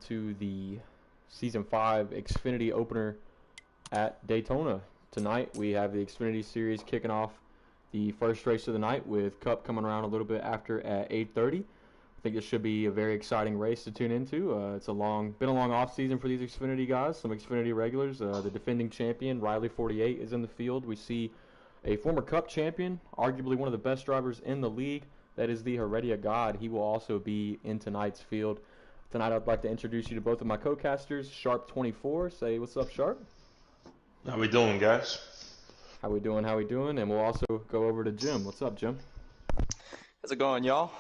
to the Season 5 Xfinity opener at Daytona. Tonight we have the Xfinity Series kicking off the first race of the night with Cup coming around a little bit after at 8:30. I think it should be a very exciting race to tune into. It's been a long off season for these Xfinity guys, some Xfinity regulars. The defending champion, Riley 48, is in the field. We see a former Cup champion, arguably one of the best drivers in the league. That is the Heredia God. He will also be in tonight's field. Tonight I'd like to introduce you to both of my co-casters, Sharp24. Say what's up, Sharp. How we doing, guys? How we doing? And we'll also go over to Jim. What's up, Jim? How's it going, y'all?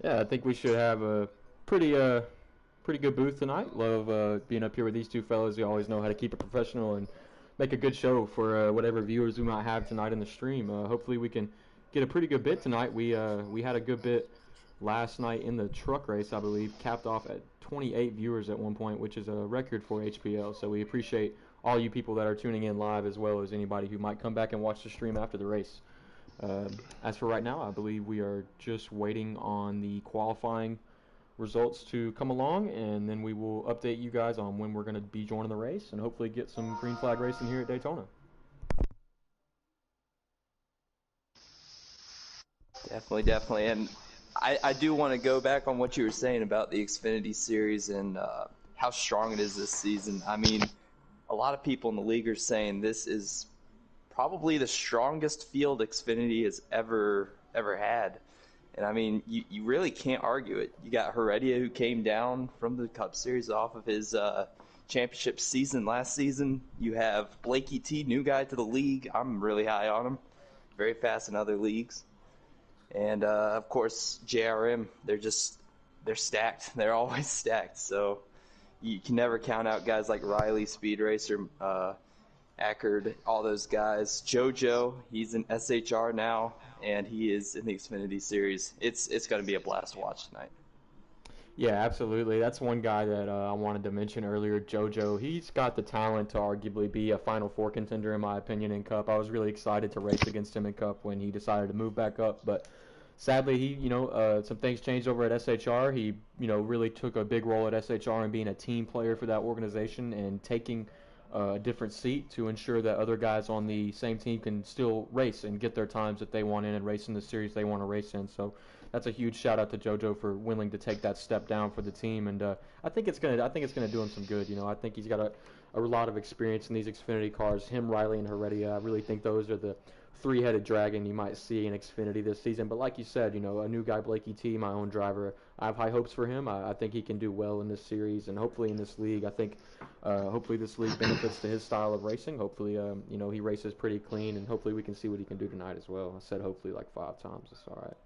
Yeah, I think we should have a pretty good booth tonight. Love being up here with these two fellas. You always know how to keep it professional and make a good show for whatever viewers we might have tonight in the stream. Hopefully we can get a pretty good bit tonight. We had a good bit last night in the truck race, I believe, capped off at 28 viewers at one point, which is a record for HPL. So we appreciate all you people that are tuning in live, as well as anybody who might come back and watch the stream after the race. As for right now, I believe we are just waiting on the qualifying results to come along, and then we will update you guys on when we're going to be joining the race and hopefully get some green flag racing here at Daytona. Definitely. And I do want to go back on what you were saying about the Xfinity Series and how strong it is this season. I mean, a lot of people in the league are saying this is probably the strongest field Xfinity has ever had. And, I mean, you really can't argue it. You got Heredia, who came down from the Cup Series off of his championship season last season. You have Blakey T, new guy to the league. I'm really high on him. Very fast in other leagues. And, of course, JRM, they're stacked. They're always stacked. So you can never count out guys like Riley, Speed Racer, Ackard, all those guys. JoJo, he's in SHR now, and he is in the Xfinity Series. It's going to be a blast to watch tonight. Yeah, absolutely. That's one guy that I wanted to mention earlier, JoJo. He's got the talent to arguably be a Final Four contender, in my opinion, in Cup. I was really excited to race against him in Cup when he decided to move back up, but sadly, he, some things changed over at SHR. He, really took a big role at SHR in being a team player for that organization and taking a different seat to ensure that other guys on the same team can still race and get their times that they want in and race in the series they want to race in. So that's a huge shout out to JoJo for willing to take that step down for the team, and I think it's gonna do him some good. I think he's got a lot of experience in these Xfinity cars. Him, Riley, and Heredia. I really think those are the three-headed dragon you might see in Xfinity this season. But like you said, a new guy, Blakey T, my own driver, I have high hopes for him. I think he can do well in this series and hopefully in this league. I think hopefully this league benefits to his style of racing. Hopefully, he races pretty clean, and hopefully we can see what he can do tonight as well. I said hopefully like 5 times. It's all right.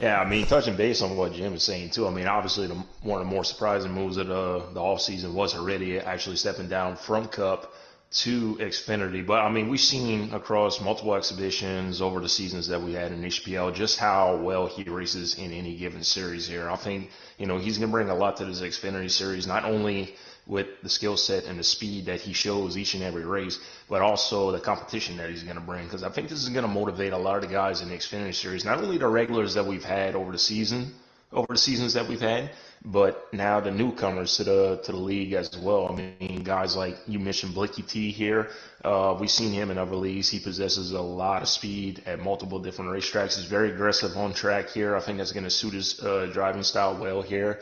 Yeah, I mean, touching base on what Jim was saying, too, I mean, obviously one of the more surprising moves of the offseason was Heredia actually stepping down from Cup to Xfinity. But, I mean, we've seen across multiple exhibitions over the seasons that we had in HPL just how well he races in any given series here. I think, he's going to bring a lot to this Xfinity series, not only with the skill set and the speed that he shows each and every race, but also the competition that he's going to bring. Because I think this is going to motivate a lot of the guys in the Xfinity series, not only the regulars that we've had over the seasons that we've had, but now the newcomers to the league as well. I mean, guys like you mentioned Blakey T here. We've seen him in other leagues. He possesses a lot of speed at multiple different racetracks. He's very aggressive on track here. I think that's going to suit his driving style well here.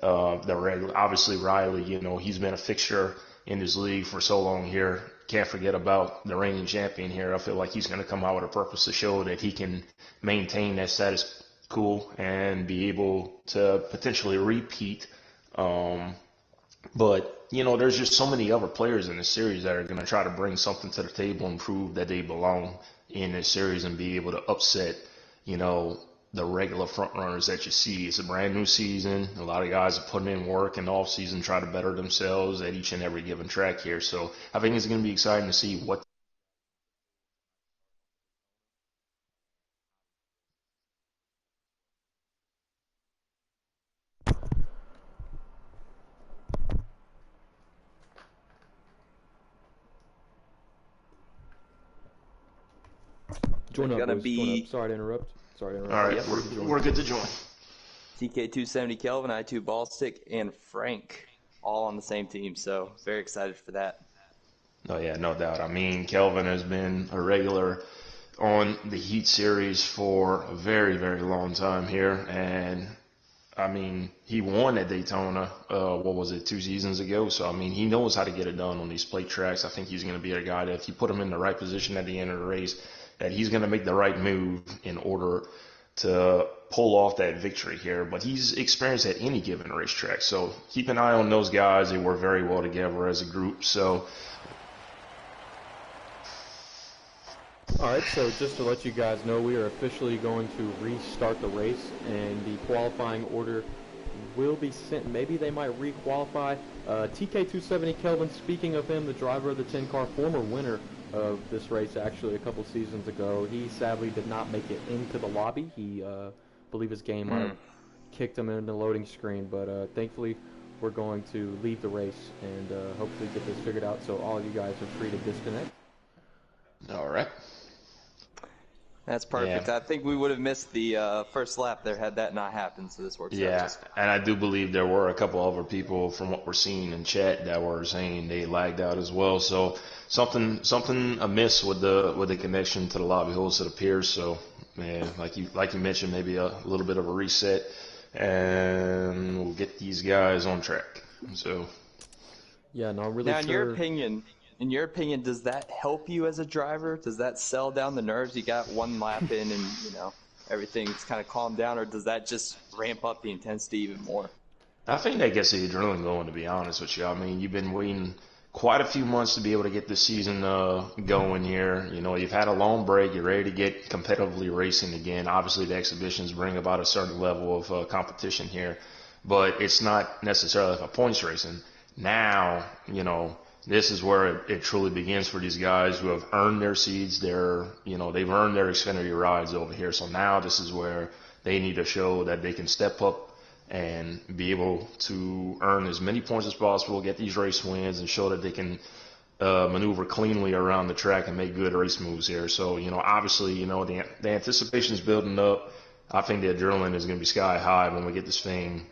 Obviously Riley, he's been a fixture in this league for so long here. Can't forget about the reigning champion here. I feel like he's going to come out with a purpose to show that he can maintain that status quo and be able to potentially repeat. But, there's just so many other players in this series that are going to try to bring something to the table and prove that they belong in this series and be able to upset, the regular front runners that you see. It's a brand new season. A lot of guys are putting in work in the off season, try to better themselves at each and every given track here. So I think it's going to be exciting to see what Join up, boys. Join up. Sorry to interrupt. All right, we're good to join. TK270 Kelvin, I2 Ballstick, and Frank all on the same team. So very excited for that. Oh yeah, no doubt. I mean, Kelvin has been a regular on the Heat series for a very, very long time here, and I mean, he won at Daytona, what was it, 2 seasons ago? So, I mean, he knows how to get it done on these plate tracks. I think he's going to be a guy that if you put him in the right position at the end of the race, that he's going to make the right move in order to pull off that victory here. But he's experienced at any given racetrack. So keep an eye on those guys. They work very well together as a group. So, All right, so just to let you guys know, we are officially going to restart the race, and the qualifying order will be sent. Maybe they might re-qualify. TK270 Kelvin, speaking of him, the driver of the 10-car, former winner of this race actually a couple seasons ago, he sadly did not make it into the lobby. He, believe his game might have kicked him in the loading screen, but thankfully we're going to leave the race and hopefully get this figured out, so all of you guys are free to disconnect. all right. That's perfect. Yeah. I think we would have missed the first lap there had that not happened, so this works out Yeah, just fine. and I do believe there were a couple other people from what we're seeing in chat that were saying they lagged out as well. So something amiss with the connection to the lobby host, it appears. So man, like you mentioned, maybe a little bit of a reset, and we'll get these guys on track. So Yeah, not really Now, sure. in your opinion, does that help you as a driver? Does that sell down the nerves? You got one lap in and, everything's kind of calmed down, or does that just ramp up the intensity even more? I think that gets the adrenaline going, to be honest with you. I mean, you've been waiting quite a few months to be able to get this season going here. You've had a long break. You're ready to get competitively racing again. Obviously, the exhibitions bring about a certain level of competition here, but it's not necessarily like a points racing. Now, this is where it truly begins for these guys who have earned their seeds. They've earned their Xfinity rides over here. So now this is where they need to show that they can step up and be able to earn as many points as possible, get these race wins, and show that they can maneuver cleanly around the track and make good race moves here. So, obviously, the anticipation is building up. I think the adrenaline is going to be sky high when we get this thing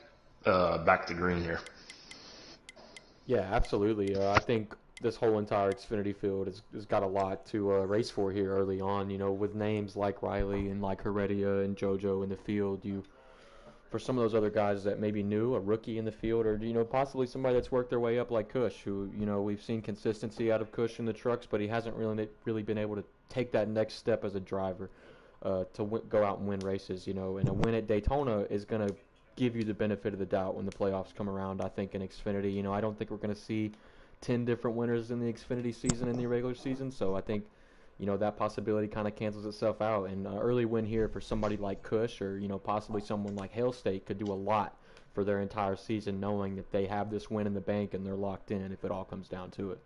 back to green here. Yeah, absolutely. I think this whole entire Xfinity field has got a lot to race for here early on. With names like Riley and like Heredia and JoJo in the field, for some of those other guys that maybe new, a rookie in the field, or possibly somebody that's worked their way up like Cush, who we've seen consistency out of Cush in the trucks, but he hasn't really been able to take that next step as a driver to go out and win races. And a win at Daytona is going to give you the benefit of the doubt when the playoffs come around. I think in Xfinity, I don't think we're going to see 10 different winners in the Xfinity season in the regular season, so I think that possibility kind of cancels itself out. And early win here for somebody like Cush or, possibly someone like Hail State could do a lot for their entire season, knowing that they have this win in the bank and they're locked in if it all comes down to it.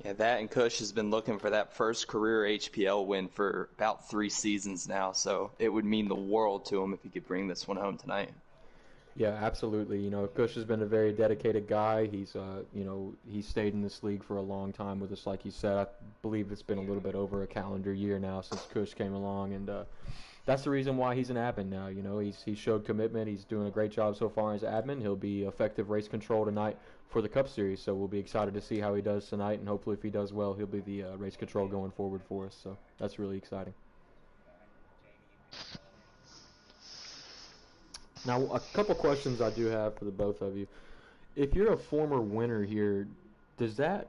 Yeah, that and Cush has been looking for that first career HPL win for about 3 seasons now, so it would mean the world to him if he could bring this one home tonight. Yeah, absolutely. Cush has been a very dedicated guy. He's, he's stayed in this league for a long time with us, like you said. I believe it's been a little bit over a calendar year now since Cush came along, and that's the reason why he's an admin now. He showed commitment. He's doing a great job so far as admin. He'll be effective race control tonight for the Cup Series, so we'll be excited to see how he does tonight, and hopefully if he does well, he'll be the race control going forward for us, so that's really exciting. Now, a couple questions I do have for the both of you. If you're a former winner here, does that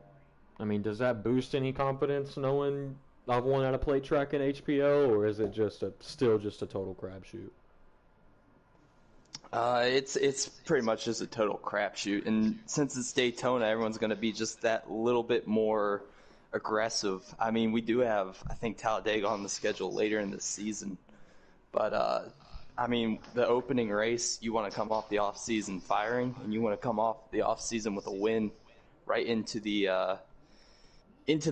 boost any confidence knowing I've won at a plate track in HPO, or is it still just a total crapshoot? It's pretty much just a total crapshoot, and since it's Daytona, everyone's going to be just that little bit more aggressive. I mean, we do have, I think, Talladega on the schedule later in the season, but the opening race, you want to come off the off-season firing, and you want to come off the off-season with a win right into the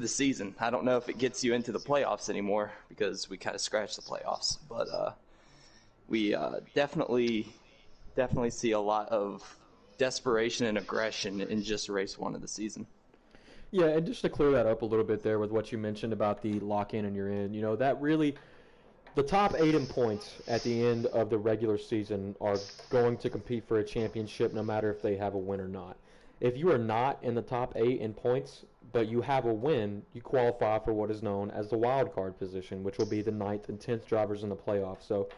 season. I don't know if it gets you into the playoffs anymore because we kind of scratched the playoffs, but we definitely see a lot of desperation and aggression in just race 1 of the season. Yeah, and just to clear that up a little bit there with what you mentioned about the lock-in and you're in, that really the top 8 in points at the end of the regular season are going to compete for a championship no matter if they have a win or not. If you are not in the top 8 in points, but you have a win, you qualify for what is known as the wild card position, which will be the 9th and 10th drivers in the playoffs. So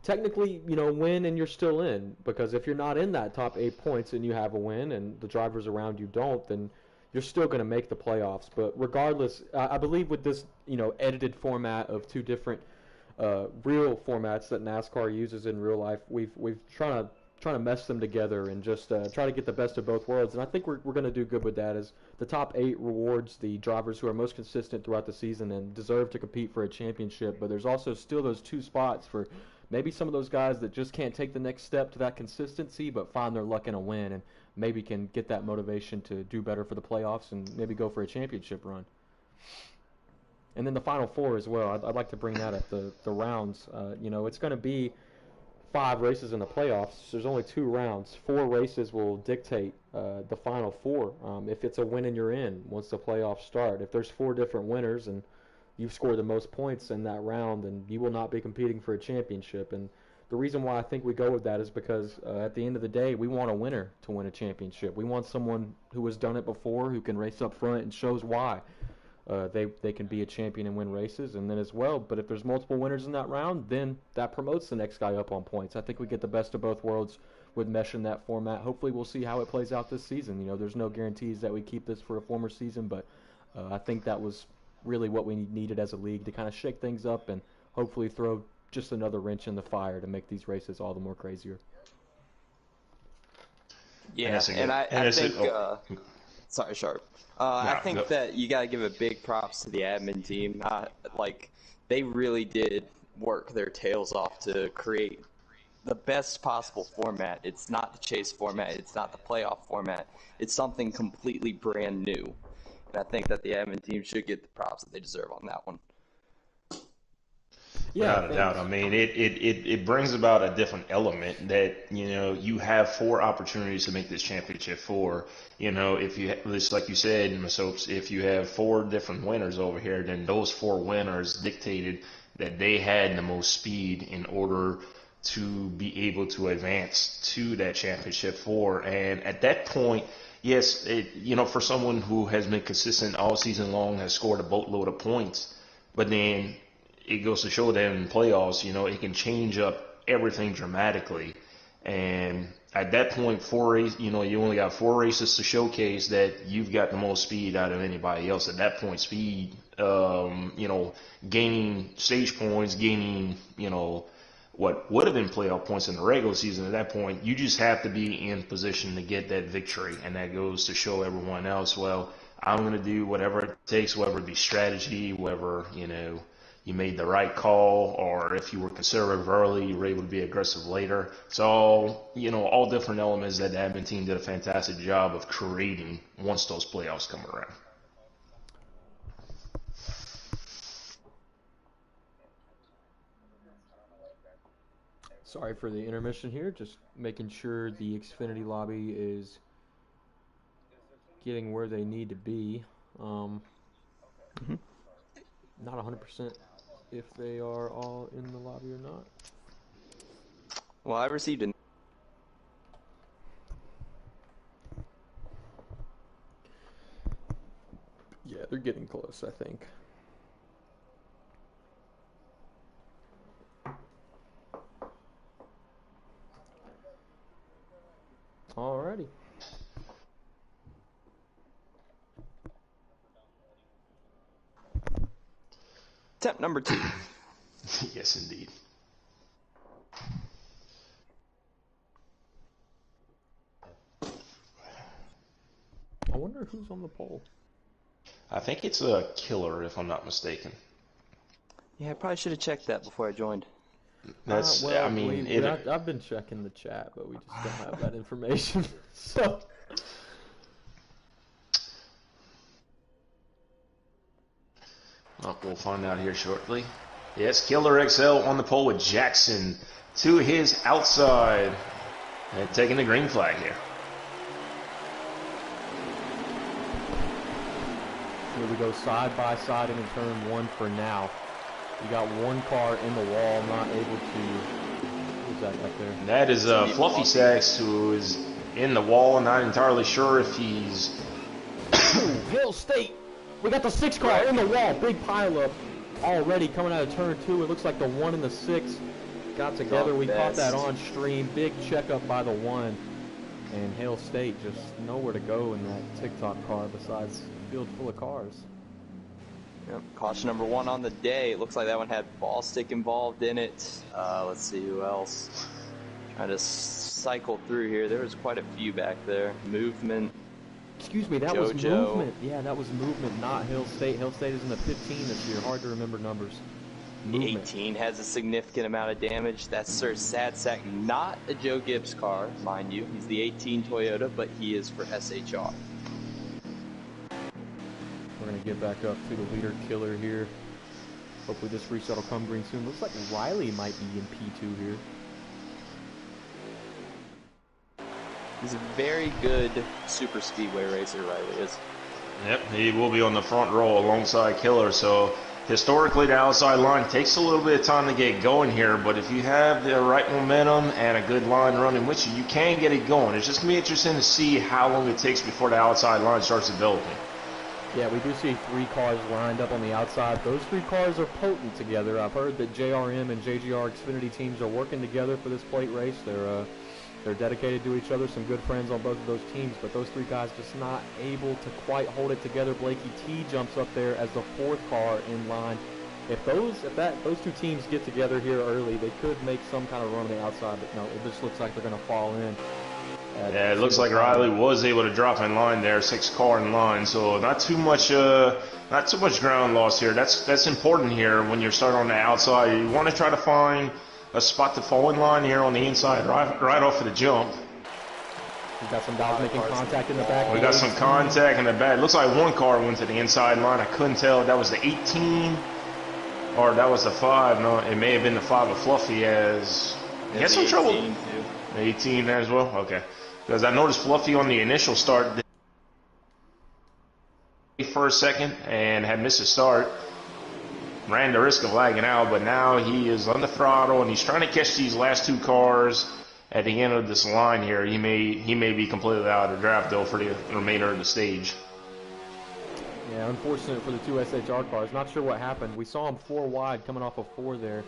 technically, win and you're still in, because if you're not in that top 8 points and you have a win and the drivers around you don't, then you're still going to make the playoffs. But regardless, I believe with this, edited format of 2 different real formats that NASCAR uses in real life, we've trying to mesh them together and just try to get the best of both worlds. And I think we're going to do good with that, as the top 8 rewards the drivers who are most consistent throughout the season and deserve to compete for a championship. But there's also still those 2 spots for maybe some of those guys that just can't take the next step to that consistency, but find their luck in a win and maybe can get that motivation to do better for the playoffs and maybe go for a championship run. And then the Final Four as well. I'd like to bring that up, the rounds. It's going to be 5 races in the playoffs. There's only 2 rounds. 4 races will dictate the Final Four. If it's a win and you're in once the playoffs start. If there's 4 different winners and you've scored the most points in that round, then you will not be competing for a championship. And the reason why I think we go with that is because at the end of the day, we want a winner to win a championship. We want someone who has done it before, who can race up front and shows why they can be a champion and win races. And then as well, but if there's multiple winners in that round, then that promotes the next guy up on points. I think we get the best of both worlds with meshing that format. Hopefully we'll see how it plays out this season. There's no guarantees that we keep this for a former season, but I think that was really what we needed as a league, to kind of shake things up and hopefully throw just another wrench in the fire to make these races all the more crazier. Yeah, and I think sorry, Sharp. I think that you got to give a big props to the admin team. They really did work their tails off to create the best possible format. It's not the chase format. It's not the playoff format. It's something completely brand new. And I think that the admin team should get the props that they deserve on that one. Yeah, without a doubt. I mean, it brings about a different element that, you have 4 opportunities to make this championship 4. If you, just like you said, Masopes, if you have 4 different winners over here, then those 4 winners dictated that they had the most speed in order to be able to advance to that championship 4. And at that point, yes, for someone who has been consistent all season long, has scored a boatload of points, but then it goes to show that in playoffs, it can change up everything dramatically. And at that point, 4 races, you only got 4 races to showcase that you've got the most speed out of anybody else. At that point, speed, gaining stage points, gaining, what would have been playoff points in the regular season. At that point, you just have to be in position to get that victory. And that goes to show everyone else, well, I'm going to do whatever it takes, whether it be strategy, whether, you made the right call, or if you were conservative early, you were able to be aggressive later. It's all, all different elements that the admin team did a fantastic job of creating once those playoffs come around. Sorry for the intermission here, just making sure the Xfinity lobby is getting where they need to be. Not 100% if they are all in the lobby or not. Well, I received an Yeah, they're getting close, I think. Alrighty. attempt number 2. Yes, indeed. I wonder who's on the poll. I think it's a killer, if I'm not mistaken. Yeah, I probably should have checked that before I joined. That's, well, I mean, I've been checking the chat, but we just don't have that information. So. Well, we'll find out here shortly. Yes, Killer XL on the pole with Jackson to his outside and taking the green flag here. Here we go side by side in turn 1 for now. You got one car in the wall, not able to. Who's that back there? That is Fluffy Sacks, who is in the wall. Not entirely sure if he's. Hill State. We got the 6 car in the wall. Big pileup already coming out of turn 2. It looks like the 1 and the 6 got together. We caught that on stream. Big checkup by the 1. And Hale State just nowhere to go in that TikTok car besides a field full of cars. Yep. Caution number 1 on the day. It looks like that one had ball stick involved in it. Let's see who else. Trying to cycle through here. There was quite a few back there. Movement. Excuse me, that was movement. Yeah, that was movement, not Hill State. Hill State is in the 15 this year. Hard to remember numbers. The 18 has a significant amount of damage. That's Sir Sad Sack, not a Joe Gibbs car, mind you. He's the 18 Toyota, but he is for SHR. We're going to get back up to the leader killer here. Hopefully this reset will come green soon. Looks like Riley might be in P2 here. He's a very good super speedway racer, Riley is. Yep, he will be on the front row alongside Killer. So historically, the outside line takes a little bit of time to get going here, but if you have the right momentum and a good line running with you, you can get it going. It's just going to be interesting to see how long it takes before the outside line starts developing. Yeah, we do see 3 cars lined up on the outside. Those 3 cars are potent together. I've heard that JRM and JGR Xfinity teams are working together for this plate race. They're dedicated to each other, some good friends on both of those teams, but those 3 guys just not able to quite hold it together. Blakey T jumps up there as the 4th car in line. If those 2 teams get together here early, they could make some kind of run on the outside, but no, it just looks like they're going to fall in. Yeah, it looks like Riley was able to drop in line there, 6 car in line, so not too much ground loss here. That's important here when you're starting on the outside. You want to try to find a spot to fall in line here on the inside, right off of the jump. We got some guys making contact in the back. We got some contact in the back. It looks like 1 car went to the inside line. I couldn't tell if that was the 18 or that was the 5. No, it may have been the 5 of Fluffy as he had some trouble. The 18 there as well? Okay. Because I noticed Fluffy on the initial start for a second and had missed a start. Ran the risk of lagging out, but now he is on the throttle and he's trying to catch these last 2 cars at the end of this line here. He may be completely out of the draft though for the remainder of the stage. Yeah, unfortunate for the 2 SHR cars. Not sure what happened. We saw him 4 wide coming off of 4 there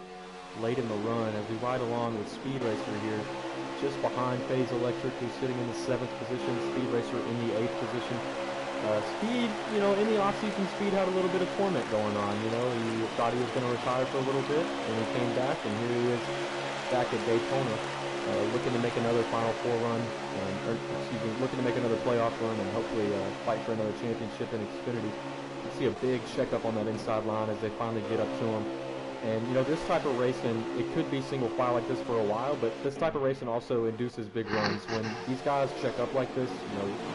late in the run as we ride along with Speed Racer here. Just behind FaZe Electric, who's sitting in the 7th position. Speed Racer in the 8th position. Speed, in the offseason, Speed had a little bit of torment going on. He thought he was going to retire for a little bit, and he came back, and here he is back at Daytona, looking to make another Final Four run, looking to make another playoff run, and hopefully fight for another championship in Xfinity. You see a big checkup on that inside line as they finally get up to him. And, this type of racing, it could be single file like this for a while, but this type of racing also induces big runs. When these guys check up like this,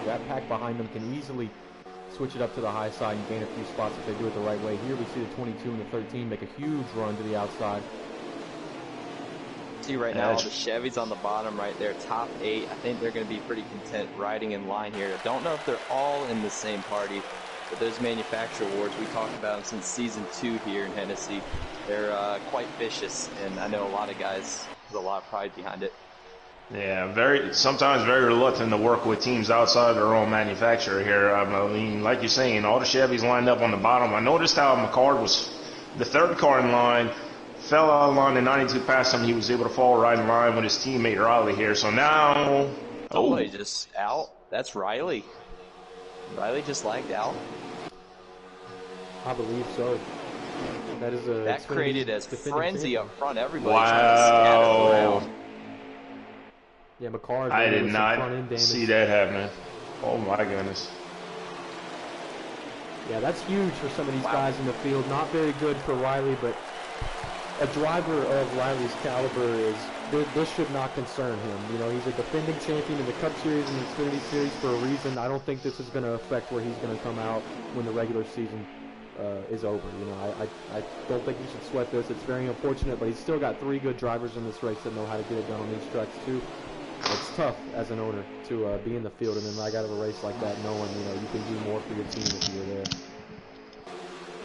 that pack behind them can easily switch it up to the high side and gain a few spots if they do it the right way. Here we see the 22 and the 13 make a huge run to the outside. See right now, the Chevys on the bottom right there, top 8. I think they're going to be pretty content riding in line here. I don't know if they're all in the same party, but those manufacturer awards, we talked about them since season 2 here in Hennessy. They're quite vicious, and I know a lot of guys put a lot of pride behind it. Yeah, sometimes very reluctant to work with teams outside their own manufacturer here. I mean, like you're saying, all the Chevys lined up on the bottom. I noticed how McCard was the 3rd car in line, fell out of line, and 92 passed him. He was able to fall right in line with his teammate Riley here. So now, he just out. That's Riley. Riley just lagged out. I believe so. That created a frenzy up front. Everybody wow. trying to scatter around. Yeah, McCarr. I did not see that happening. Oh my goodness. Yeah, that's huge for some of these guys in the field. Not very good for Riley, but a driver of Riley's caliber this should not concern him. He's a defending champion in the Cup Series and the Xfinity Series for a reason. I don't think this is going to affect where he's going to come out when the regular season is over. I don't think you should sweat this. It's very unfortunate, but he's still got 3 good drivers in this race that know how to get it done on these tracks too. It's tough as an owner to be in the field and then ride out of a race like that knowing you can do more for your team if you're there.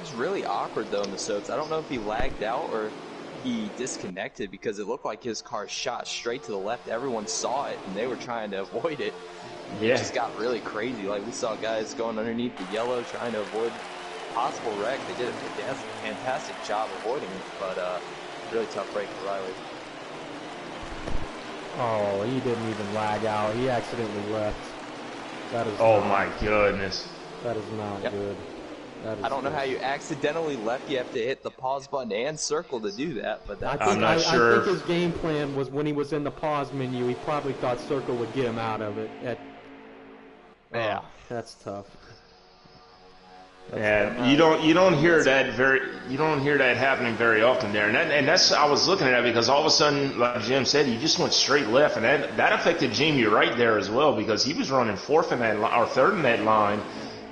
was really awkward, though, in the soaps. I don't know if he lagged out or he disconnected because it looked like his car shot straight to the left. Everyone saw it, and they were trying to avoid it. Yeah. It just got really crazy. Like, we saw guys going underneath the yellow trying to avoid possible wreck. They did a fantastic job avoiding it, but really tough break for Riley. Oh, he didn't even lag out. He accidentally left. That is. Oh my goodness. That is not good. That is I don't know how you accidentally left. You have to hit the pause button and circle to do that. But that's I'm not sure. I think his game plan was when he was in the pause menu, he probably thought circle would get him out of it. Yeah, that's tough. Yeah, you don't hear that happening very often there, and that's I was looking at that because all of a sudden, like Jim said, he just went straight left, and that affected Jamie right there as well because he was running fourth in that line or third in that line,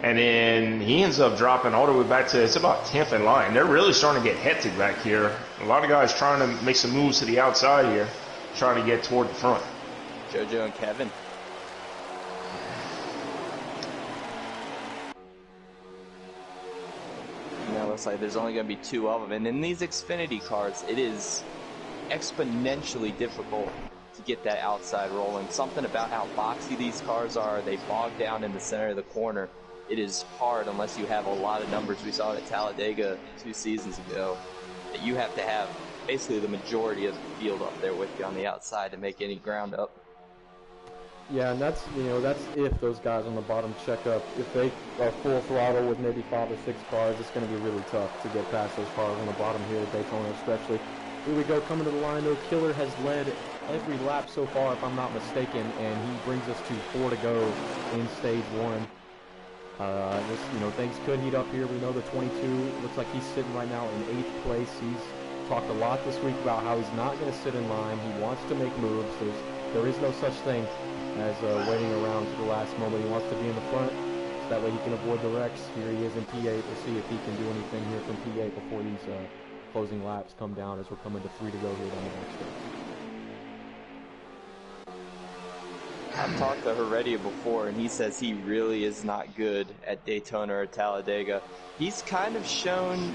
and then he ends up dropping all the way back to it's about 10th in line. They're really starting to get hectic back here. A lot of guys trying to make some moves to the outside here, trying to get toward the front. JoJo and Kevin. Looks like there's only going to be 2 of them. And in these Xfinity cars, it is exponentially difficult to get that outside rolling. Something about how boxy these cars are. They bog down in the center of the corner. It is hard unless you have a lot of numbers. We saw it at Talladega 2 seasons ago. That you have to have basically the majority of the field up there with you on the outside to make any ground up. Yeah, and that's if those guys on the bottom check up. If they are full throttle with maybe 5 or 6 cars, it's going to be really tough to get past those cars on the bottom here at Daytona especially. Here we go, coming to the line though. Killer has led every lap so far, if I'm not mistaken, and he brings us to 4 to go in stage 1. Things could heat up here. We know the 22 looks like he's sitting right now in 8th place. He's talked a lot this week about how he's not going to sit in line. He wants to make moves. There is no such thing as waiting around to the last moment. He wants to be in the front, so that way he can avoid the wrecks. Here he is in P8. We'll see if he can do anything here from P8 before these closing laps come down as we're coming to 3 to go here down the back stretch. I've talked to Heredia before, and he says he really is not good at Daytona or Talladega. He's kind of shown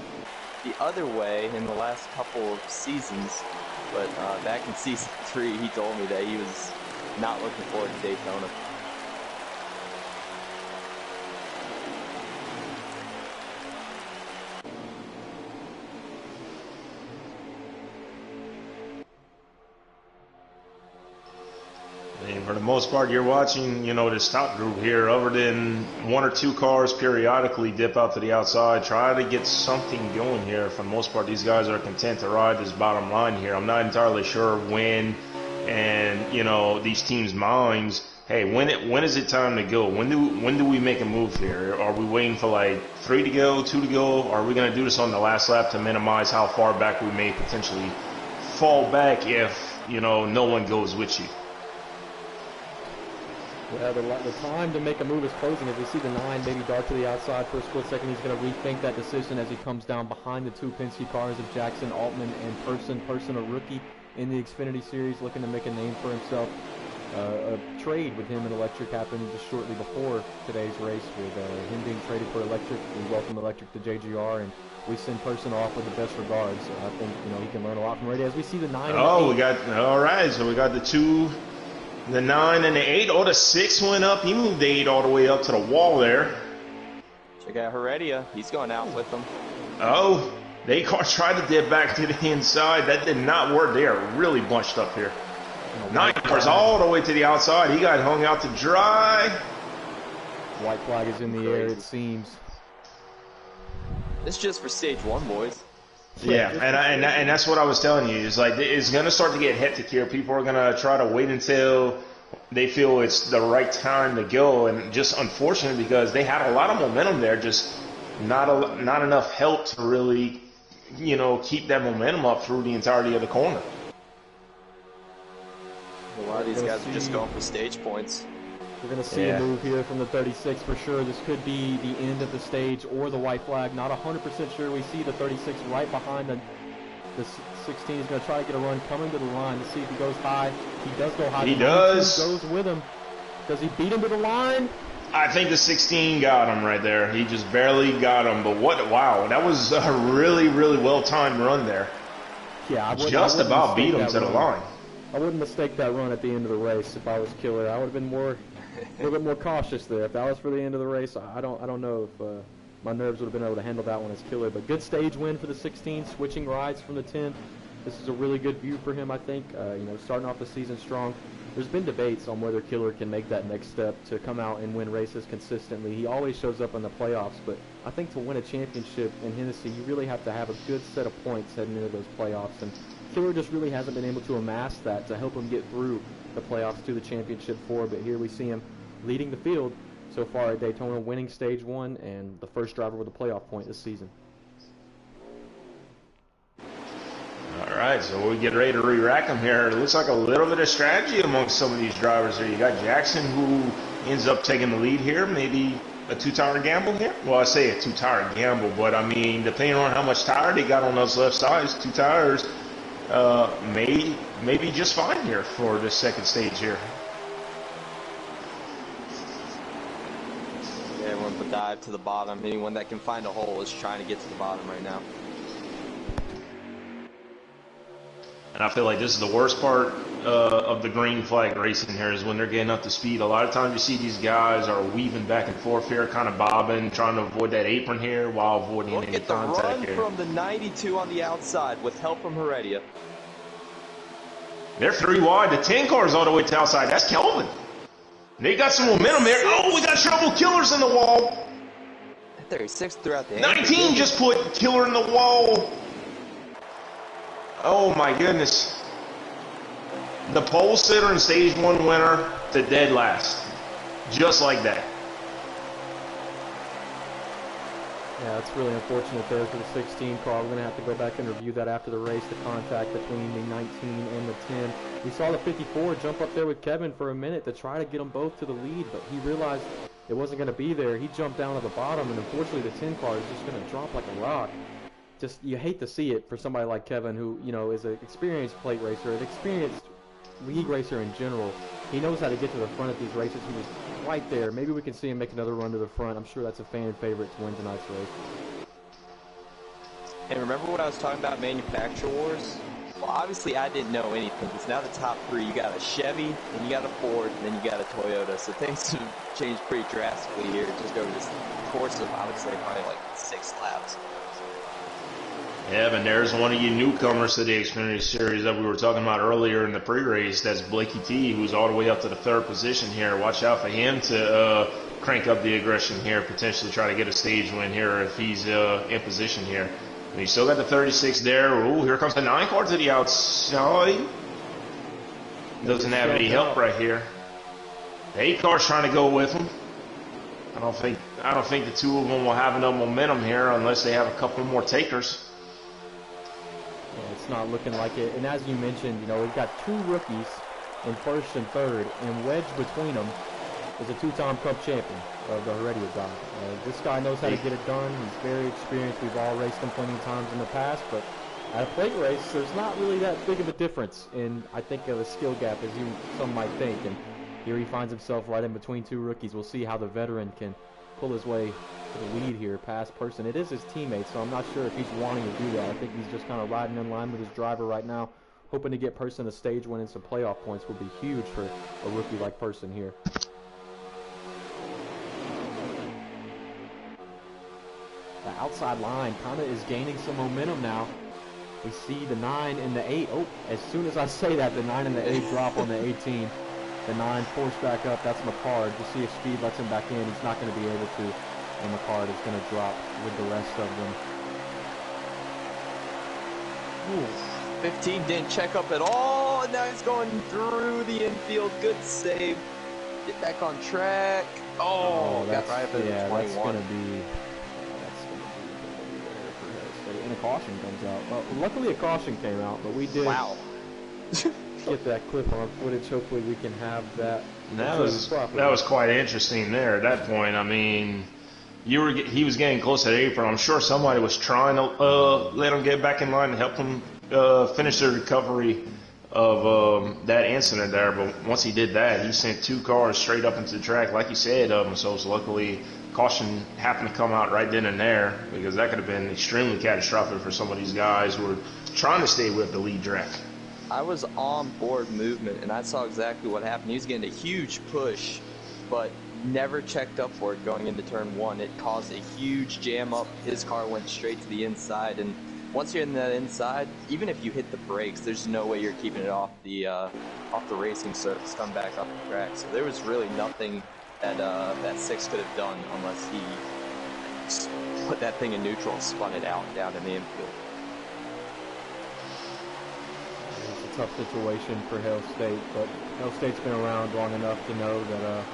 the other way in the last couple of seasons, but back in season 3, he told me that he was not looking forward to Daytona. And for the most part, you're watching, the stock group here, other than 1 or 2 cars periodically dip out to the outside, try to get something going here. For the most part, these guys are content to ride this bottom line here. I'm not entirely sure when, and, these teams' minds, hey, when is it time to go? When do we make a move here? Are we waiting for like 3 to go, 2 to go? Are we going to do this on the last lap to minimize how far back we may potentially fall back if, no one goes with you? Yeah, the time to make a move is closing. As we see the 9 maybe dart to the outside for a split second, he's going to rethink that decision as he comes down behind the 2 Penske cars of Jackson, Altman, and Person, a rookie in the Xfinity Series, looking to make a name for himself. A trade with him and Electric happened just shortly before today's race, with him being traded for Electric. We welcome Electric to JGR, and we send Person off with the best regards. So I think he can learn a lot from Ray. As we see the 9 and the 8. All right. So we got the 2. The 9 and the 8, the 6 went up. He moved the 8 all the way up to the wall there. Check out Heredia. He's going out with them. Oh, the 8 car tried to dip back to the inside. That did not work. They are really bunched up here. 9 cars all the way to the outside. He got hung out to dry. White flag is in the air, it seems. This is just for stage 1, boys. Yeah, and that's what I was telling you. It's like it's going to start to get hectic here. People are going to try to wait until they feel it's the right time to go. And just unfortunate because they had a lot of momentum there, just not enough help to really, keep that momentum up through the entirety of the corner. A lot of these guys are just going for stage points. We're going to see a move here from the 36 for sure. This could be the end of the stage or the white flag. Not 100% sure. We see the 36 right behind the 16. He's going to try to get a run coming to the line to see if he goes high. He does go high. He does. Goes with him. Does he beat him to the line? I think the 16 got him right there. He just barely got him. But wow, that was a really, really well-timed run there. Yeah, I just about beat him to the line. I wouldn't mistake that run at the end of the race if I was Killer. I would have been a little bit more cautious there. If that was for the end of the race, I don't know if my nerves would have been able to handle that one as Killer. But good stage win for the 16, switching rides from the 10. This is a really good view for him, I think. Starting off the season strong. There's been debates on whether Killer can make that next step to come out and win races consistently. He always shows up in the playoffs, but I think to win a championship in Hennessy, you really have to have a good set of points heading into those playoffs. And Killer just really hasn't been able to amass that to help him get through the playoffs to the championship four. But here we see him leading the field so far at Daytona, winning stage one, and the first driver with a playoff point this season. All right, so we get ready to re-rack them here. It looks like a little bit of strategy amongst some of these drivers here. You got Jackson, who ends up taking the lead here, maybe a two-tire gamble here. Well, I say a two-tire gamble, but I mean, depending on how much tire they got on those left sides, two tires may be just fine here for the second stage here. Yeah, everyone will dive to the bottom. Anyone that can find a hole is trying to get to the bottom right now. And I feel like this is the worst part of the green flag racing here is when they're getting up to speed. A lot of times you see these guys are weaving back and forth here, kind of bobbing, trying to avoid that apron here while avoiding any contact here. Look at the run from the 92 on the outside with help from Heredia. They're 3 wide. The 10 car's all the way to the outside. That's Kelvin. They got some momentum there. Oh, we got trouble. Killer's in the wall. 36 throughout the 19 just put Killer in the wall. Oh my goodness. The pole sitter and stage one winner to dead last. Just like that. Yeah, that's really unfortunate there for the 16 car. We're going to have to go back and review that after the race, the contact between the 19 and the 10. We saw the 54 jump up there with Kevin for a minute to try to get them both to the lead, but he realized it wasn't going to be there. He jumped down to the bottom, and unfortunately the 10 car is just going to drop like a rock. Just, you hate to see it for somebody like Kevin, who, is an experienced plate racer, an experienced league racer in general. He knows how to get to the front of these races. He was right there. Maybe we can see him make another run to the front. I'm sure that's a fan favorite to win tonight's race. And remember what I was talking about manufacturer wars? Well, obviously I didn't know anything. It's now the top three. You got a Chevy, then you got a Ford, and then you got a Toyota. So things have changed pretty drastically here just over this course of, I would say, probably like 6 laps. Yeah, and there's one of you newcomers to the Xfinity Series that we were talking about earlier in the pre-race. That's Blakey T, who's all the way up to the 3rd position here. Watch out for him to crank up the aggression here, potentially try to get a stage win here if he's in position here. And he's still got the 36 there. Ooh, here comes the 9 car to the outside. Doesn't have any help right here. The 8 car's trying to go with him. I don't think the two of them will have enough momentum here unless they have a couple more takers. Yeah, it's not looking like it. And as you mentioned, we've got 2 rookies in 1st and 3rd, and wedged between them is a 2-time Cup champion of the Heredia guy. This guy knows how to get it done. He's very experienced. We've all raced him plenty of times in the past, but at a plate race, there's not really that big of a difference in, I think, of a skill gap as some might think. And here he finds himself right in between 2 rookies. We'll see how the veteran can pull his way to the lead here past Person. It is his teammate, so I'm not sure if he's wanting to do that. I think he's just kind of riding in line with his driver right now, hoping to get Person a stage win and some playoff points would be huge for a rookie like Person here. The outside line kind of is gaining some momentum now. We see the 9 and the 8. Oh, as soon as I say that, the 9 and the 8 drop on the 18. The 9 forced back up. That's McCard. Just see if speed lets him back in. He's not going to be able to. And McCard is going to drop with the rest of them. Ooh, 15 didn't check up at all. And now he's going through the infield. Good save. Get back on track. Oh, got right up at 21. That's going to be and a caution comes out. Well, luckily a caution came out, but we did get that clip on footage. Hopefully we can have that. That was quite interesting there at that point. I mean, he was getting close to the apron. I'm sure somebody was trying to let him get back in line and help him finish the recovery of that incident there. But once he did that, he sent 2 cars straight up into the track, like you said. So luckily, caution happened to come out right then and there, because that could have been extremely catastrophic for some of these guys who are trying to stay with the lead track. I was on board movement, and I saw exactly what happened. He was getting a huge push, but never checked up for it going into turn 1. It caused a huge jam up. His car went straight to the inside, and once you're in that inside, even if you hit the brakes, there's no way you're keeping it off the racing surface, come back up the track. So there was really nothing that that 6 could have done unless he put that thing in neutral and spun it out down in the infield. It's a tough situation for Hale State, but Hale State's been around long enough to know that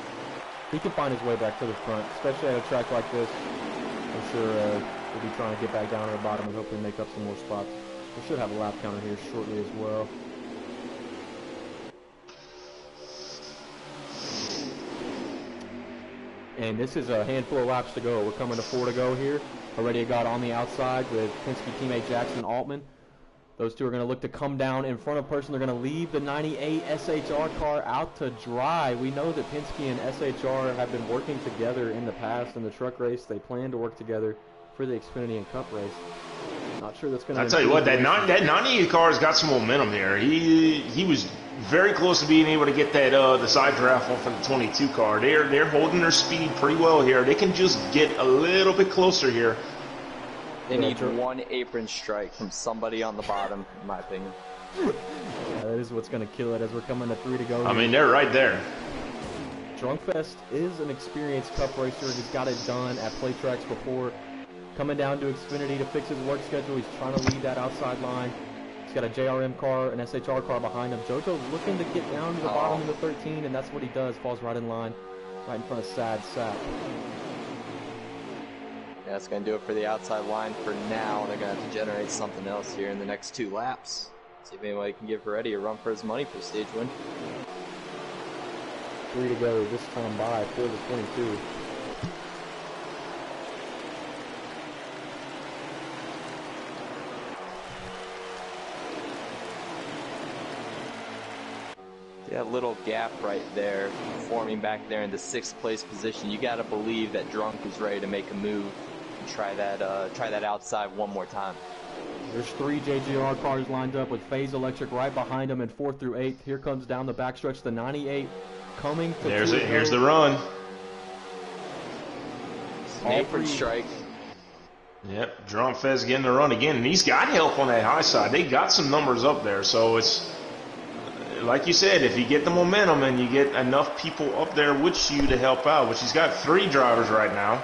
he can find his way back to the front, especially at a track like this. I'm sure we'll be trying to get back down to the bottom and hopefully make up some more spots. We should have a lap counter here shortly as well. And this is a handful of laps to go. We're coming to 4 to go here. Already got on the outside with Penske teammate Jackson Altman. Those two are going to look to come down in front of person. They're going to leave the 98 SHR car out to dry. We know that Penske and SHR have been working together in the past in the truck race. They plan to work together for the Xfinity and Cup race. Not sure that's going to. I'll tell you what, that 98 car's got some momentum here. He was very close to being able to get that the side draft off of the 22 car. They're holding their speed pretty well here. They can just get a little bit closer here. They need one apron strike from somebody on the bottom, in my opinion. Yeah, that is what's going to kill it as we're coming to 3 to go. I mean, they're right there. Drunkfest is an experienced Cup racer. He's got it done at play tracks before. Coming down to Xfinity to fix his work schedule. He's trying to lead that outside line. He's got a JRM car, an SHR car behind him. JoJo's looking to get down to the bottom of the 13, and that's what he does. Falls right in line, right in front of Sad Sap. Yeah, that's going to do it for the outside line for now. They're going to have to generate something else here in the next 2 laps. See if anybody can give Heredia a run for his money for stage win. 3 to go this time by, 4 to 22. That little gap right there, forming back there in the 6th place position. You got to believe that Drunk is ready to make a move and try that outside one more time. There's 3 JGR cars lined up with Phase Electric right behind them in 4th through 8th. Here comes down the backstretch the 98 coming to. Here's the run. Apron strike. Yep, Drunk Fez getting the run again, and he's got help on that high side. They got some numbers up there, so it's. Like you said, if you get the momentum and you get enough people up there with you to help out, which he's got 3 drivers right now,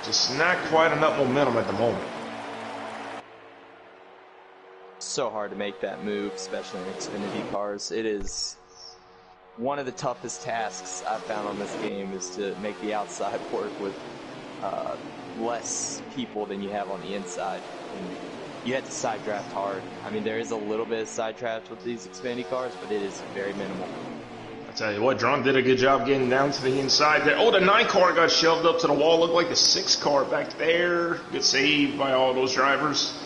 just not quite enough momentum at the moment. So hard to make that move, especially in Xfinity cars. It is one of the toughest tasks I've found on this game is to make the outside work with less people than you have on the inside. And you had to side draft hard. I mean, there is a little bit of side draft with these Xfinity cars, but it is very minimal. I tell you what, Drum did a good job getting down to the inside there. Oh, the 9 car got shoved up to the wall. Looked like the 6 car back there. Good save by all those drivers.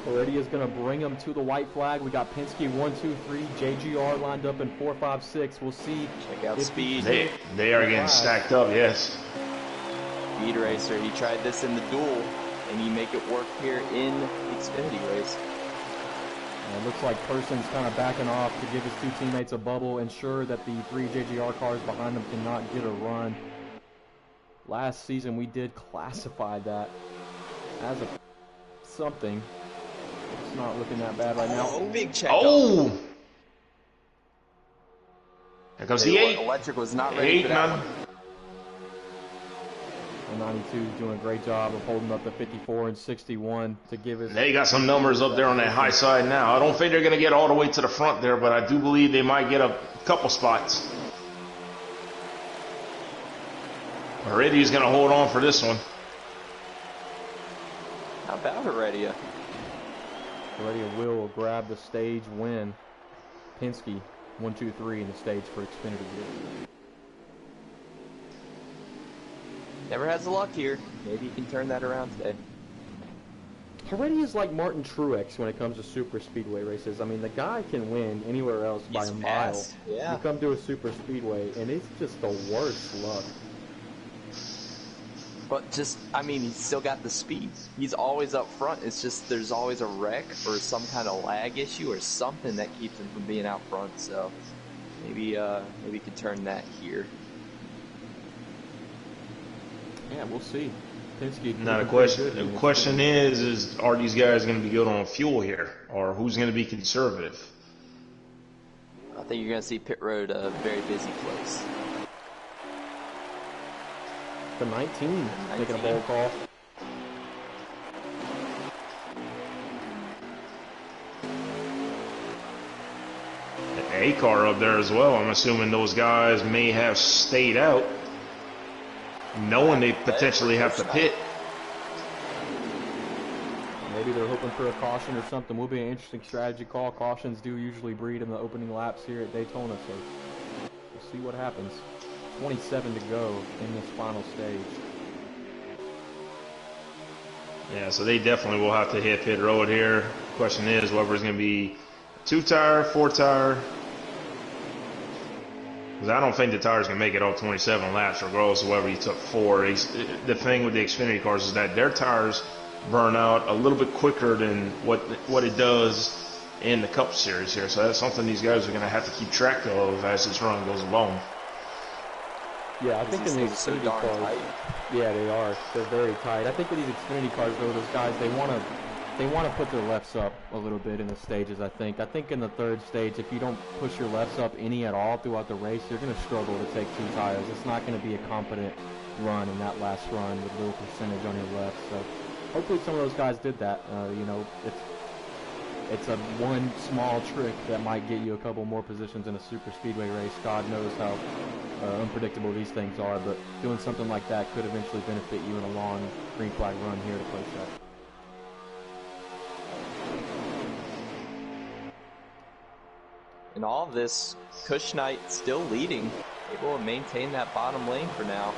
Heredia's going to bring them to the white flag. We got Penske 1, 2, 3, JGR lined up in 4, 5, 6. We'll see. Check out speed. They are getting stacked up, yes. Speed racer. He tried this in the duel. And you make it work here in the Xfinity race. And it looks like Person's kind of backing off to give his 2 teammates a bubble, ensure that the 3 JGR cars behind them cannot get a run. Last season we did classify that as a something. It's not looking that bad right now. Oh, big check. Oh! Here comes the 8. Electric was not ready for that one. The 92 is doing a great job of holding up the 54 and 61 to give his. They got some numbers up there on that high side now. I don't think they're going to get all the way to the front there, but I do believe they might get a couple spots. Heredia's going to hold on for this one. How about Heredia? Heredia will grab the stage win. Penske 1, 2, 3 in the stage for Xfinity here. Never has the luck here. Maybe he can turn that around today. Heredia is like Martin Truex when it comes to super speedway races. I mean, the guy can win anywhere else by a mile. Fast. Yeah. You come to a super speedway, and it's just the worst luck. But just, I mean, he's still got the speed. He's always up front. It's just there's always a wreck or some kind of lag issue or something that keeps him from being out front. So maybe he could turn that here. Yeah, we'll see. Penske. Now the question is are these guys going to be good on fuel here, or who's going to be conservative? I think you're going to see pit road a very busy place. The 19 making a bold call. An A car up there as well. I'm assuming those guys may have stayed out, knowing they potentially have to pit. Maybe they're hoping for a caution or something. Will be an interesting strategy call. Cautions do usually breed in the opening laps here at Daytona, so we'll see what happens. 27 to go in this final stage. Yeah, so they definitely will have to hit pit road here. Question is whether it's going to be 2-tire, 4-tire. Because I don't think the tires can make it all 27 laps, regardless of whether he took 4. The thing with the Xfinity cars is that their tires burn out a little bit quicker than what it does in the Cup Series here. So that's something these guys are going to have to keep track of as this run goes along. Yeah, I think in the Xfinity cars, yeah, they are. They're very tight. I think with these Xfinity cars, though, those guys, they want to put their lefts up a little bit in the stages, I think. I think in the third stage, if you don't push your lefts up any at all throughout the race, you're going to struggle to take 2 tires. It's not going to be a competent run in that last run with little percentage on your left. So hopefully some of those guys did that. You know, it's a one small trick that might get you a couple more positions in a super speedway race. God knows how unpredictable these things are, but doing something like that could eventually benefit you in a long green flag run here to place that. In all of this, Kushnite still leading, able to maintain that bottom lane for now.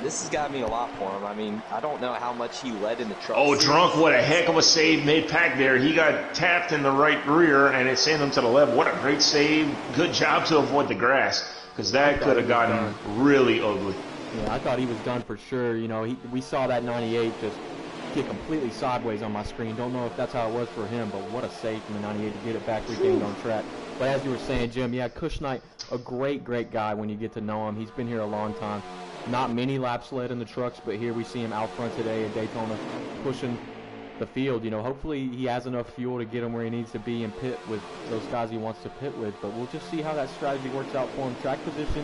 This has got me a lot for him. I mean, I don't know how much he led in the truck. Oh, Drunk, what a heck of a save mid-pack there. He got tapped in the right rear, and it sent him to the left. What a great save. Good job to avoid the grass, because that could have gotten really ugly. Yeah, I thought he was done for sure. You know, we saw that 98 just get completely sideways on my screen. Don't know if that's how it was for him, but what a save from the 98 to get it back regained on track. But as you were saying, Jim, yeah, Kushnite, a great guy when you get to know him. He's been here a long time. Not many laps led in the trucks, but here we see him out front today at Daytona pushing the field. You know, hopefully he has enough fuel to get him where he needs to be and pit with those guys he wants to pit with. But we'll just see how that strategy works out for him. Track position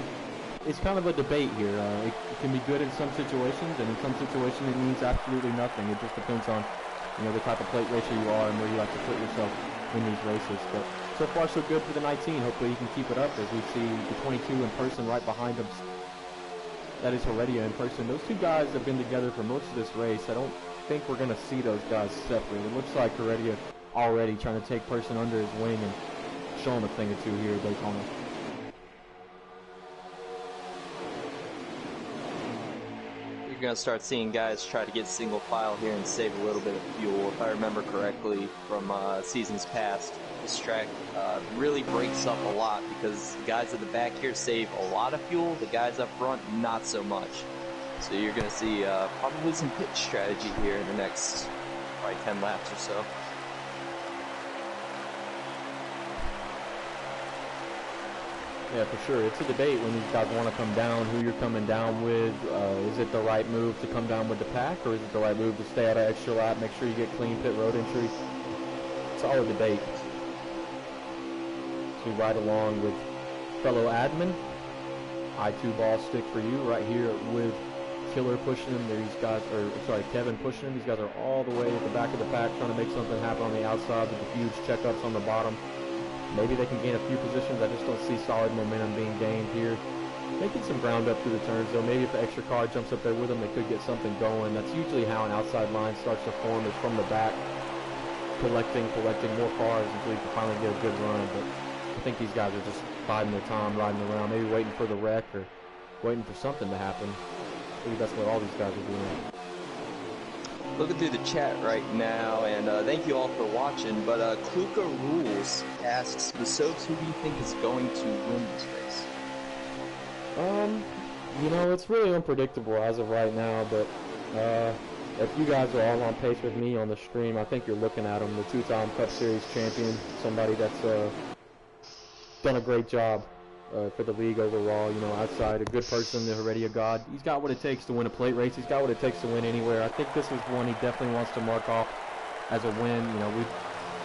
is kind of a debate here. It can be good in some situations, and in some situations it means absolutely nothing. It just depends on, you know, the type of plate racer you are and where you like to put yourself in these races. But so far so good for the 19. Hopefully he can keep it up as we see the 22 in person right behind him. That is Heredia in person. Those two guys have been together for most of this race. I don't think we're going to see those guys separate. It looks like Heredia already trying to take person under his wing and show him a thing or two here at Daytona. You're going to start seeing guys try to get single file here and save a little bit of fuel. If I remember correctly from seasons past, this track really breaks up a lot because the guys at the back here save a lot of fuel, the guys up front not so much. So you're going to see probably some pitch strategy here in the next probably 10 laps or so. Yeah, for sure. It's a debate when these guys want to come down, who you're coming down with. Is it the right move to come down with the pack, or is it the right move to stay out of extra lap, make sure you get clean pit road entry? It's all a debate. So we ride along with fellow admin. I2 ball stick for you right here with Killer pushing him. These guys, Kevin pushing him. These guys are all the way at the back of the pack trying to make something happen on the outside with the huge checkups on the bottom. Maybe they can gain a few positions. I just don't see solid momentum being gained here. Making some ground up through the turns, though. Maybe if the extra car jumps up there with them, they could get something going. That's usually how an outside line starts to form, is from the back, collecting more cars until you can finally get a good run. But I think these guys are just biding their time, riding around, maybe waiting for the wreck or waiting for something to happen. Maybe that's what all these guys are doing. looking through the chat right now, and thank you all for watching. But Kluka Rules asks, Masopes, who do you think is going to win this race? You know, it's really unpredictable as of right now, but if you guys are all on pace with me on the stream, I think you're looking at him, the two-time Cup Series champion, somebody that's done a great job for the league overall, you know, outside a good person, the Heredia God. He's got what it takes to win a plate race. He's got what it takes to win anywhere. I think this is one he definitely wants to mark off as a win. You know,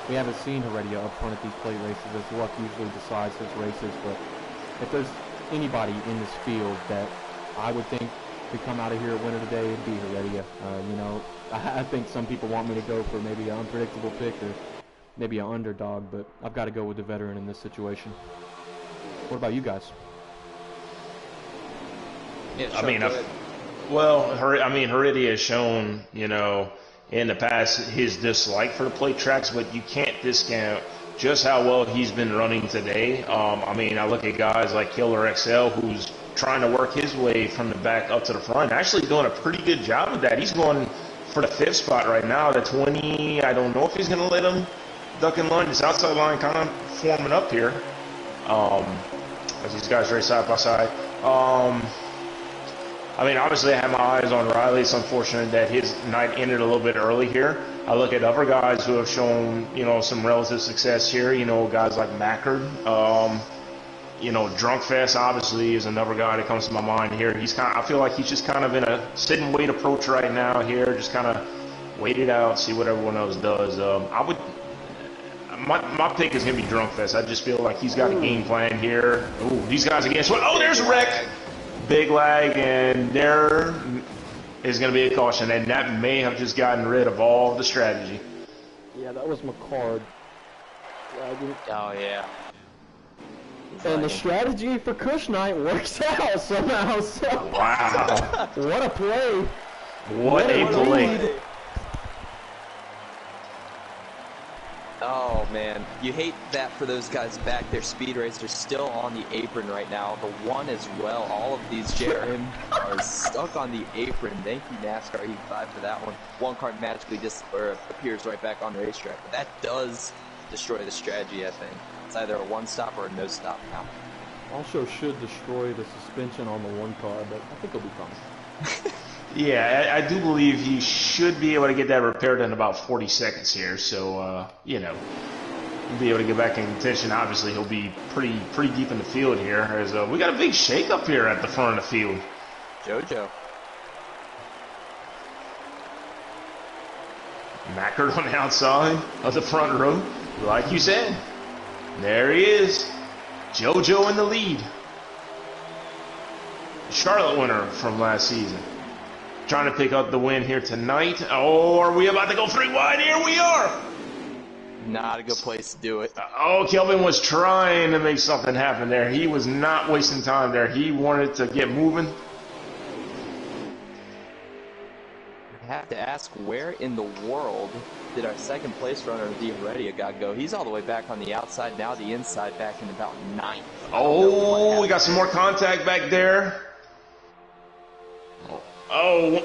we haven't seen Heredia up front at these plate races, as luck usually decides his races, but if there's anybody in this field that I would think could come out of here a winner today, it'd be Heredia. You know, I think some people want me to go for maybe an unpredictable pick or maybe an underdog, but I've got to go with the veteran in this situation. What about you guys? Yeah, I mean, Heredia has shown, you know, in the past his dislike for the plate tracks, but you can't discount just how well he's been running today. I mean, I look at guys like Killer XL, who's trying to work his way from the back up to the front, actually doing a pretty good job of that. He's going for the 5th spot right now, the 20. I don't know if he's going to let him duck and lunge. This outside line kind of forming up here. As these guys race side by side. I mean, obviously I have my eyes on Riley. It's unfortunate that his night ended a little bit early here. I look at other guys who have shown, you know, some relative success here. You know, guys like Mackard. You know, Drunkfest obviously is another guy that comes to my mind here. I feel like he's just kind of in a sit and wait approach right now here. Just kind of wait it out, see what everyone else does. My pick is going to be Drunkfest. I just feel like he's got a game plan here. Ooh, these guys against what? Oh, there's a wreck. Big lag, and there is going to be a caution, and that may have just gotten rid of all the strategy. Yeah, that was McCard. Oh, yeah. And the strategy for Kush Knight works out somehow. So. Wow. What a play. What a play. Oh, man. You hate that for those guys back there. Speed racers still on the apron right now. The one as well. All of these JRM are stuck on the apron. Thank you, NASCAR E5 for that one. One car magically appears right back on the racetrack. But that does destroy the strategy, I think. It's either a one-stop or a no-stop now. Also should destroy the suspension on the one car, but I think it'll be fine. Yeah, I do believe he should be able to get that repaired in about 40 seconds here. So, you know, he'll be able to get back in contention. Obviously, he'll be pretty deep in the field here. As we got a big shake-up here at the front of the field. JoJo. Mackard on the outside of the front row. Like you said, there he is. JoJo in the lead. Charlotte winner from last season. Trying to pick up the win here tonight. Oh, are we about to go 3 wide? Here we are. Not a good place to do it. Oh, Kelvin was trying to make something happen there. He was not wasting time there. He wanted to get moving. I have to ask, where in the world did our second place runner, the Heredia guy, go? He's all the way back on the outside, now the inside back in about 9th. Oh, we got some more contact back there. Oh.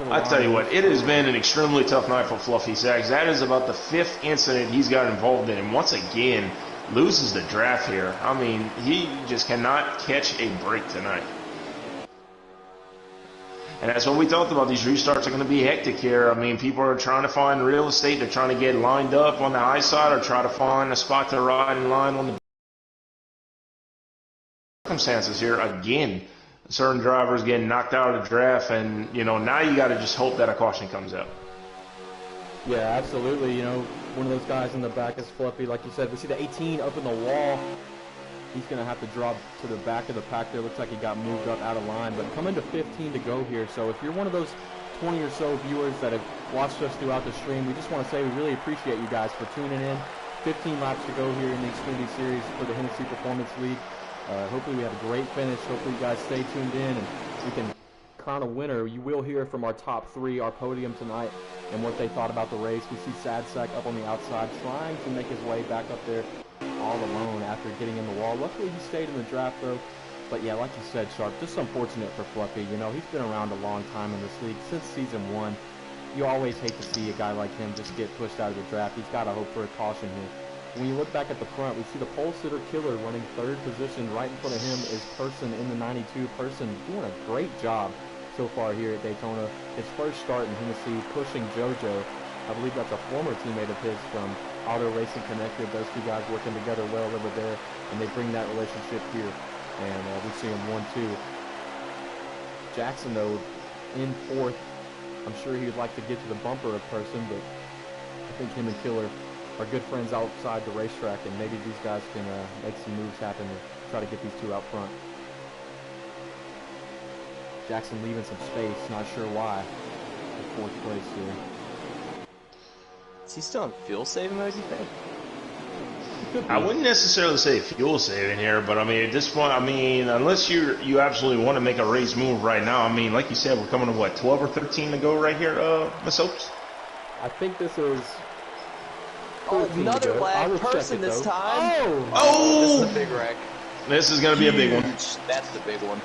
I tell you what, it has been an extremely tough night for Fluffy Sacks. That is about the 5th incident he's got involved in, and once again, loses the draft here. I mean, he just cannot catch a break tonight. And that's what we talked about. These restarts are going to be hectic here. I mean, people are trying to find real estate. They're trying to get lined up on the high side or try to find a spot to ride in line on the circumstances here. Again, certain drivers getting knocked out of the draft, and, you know, now you got to just hope that a caution comes out. Yeah, absolutely. You know, one of those guys in the back is Fluffy. Like you said, we see the 18 up in the wall. He's going to have to drop to the back of the pack there. Looks like he got moved up out of line, but coming to 15 to go here. So if you're one of those 20 or so viewers that have watched us throughout the stream, we just want to say we really appreciate you guys for tuning in. 15 laps to go here in the Xfinity Series for the Hennessy Performance League. Hopefully we have a great finish. Hopefully you guys stay tuned in and we can crown a winner. You will hear from our top 3, our podium tonight, and what they thought about the race. We see Sadsack up on the outside trying to make his way back up there all alone after getting in the wall. Luckily he stayed in the draft though. But yeah, like you said, Sharp, just unfortunate for Fluffy. You know, he's been around a long time in this league since season 1. You always hate to see a guy like him just get pushed out of the draft. He's got to hope for a caution here. When you look back at the front, we see the pole sitter killer running 3rd position. Right in front of him is Person in the 92. Person doing a great job so far here at Daytona. His first start in Hennessy, pushing JoJo. I believe that's a former teammate of his from Auto Racing Connected. Those two guys working together well over there, and they bring that relationship here. And we see him 1-2. Jackson, though, in 4th. I'm sure he would like to get to the bumper of Person, but I think him and Killer are good friends outside the racetrack, and maybe these guys can make some moves happen to try to get these two out front. Jackson leaving some space, not sure why. In 4th place here. Is he still in fuel saving mode, you think? I wouldn't necessarily say fuel saving here, but I mean, at this point, I mean, unless you absolutely want to make a race move right now, I mean, like you said, we're coming to what, 12 or 13 to go right here, masopes? I think this is. Another lag. Person this time. Oh! This is a big wreck. This is going to be a big one. That's the big one.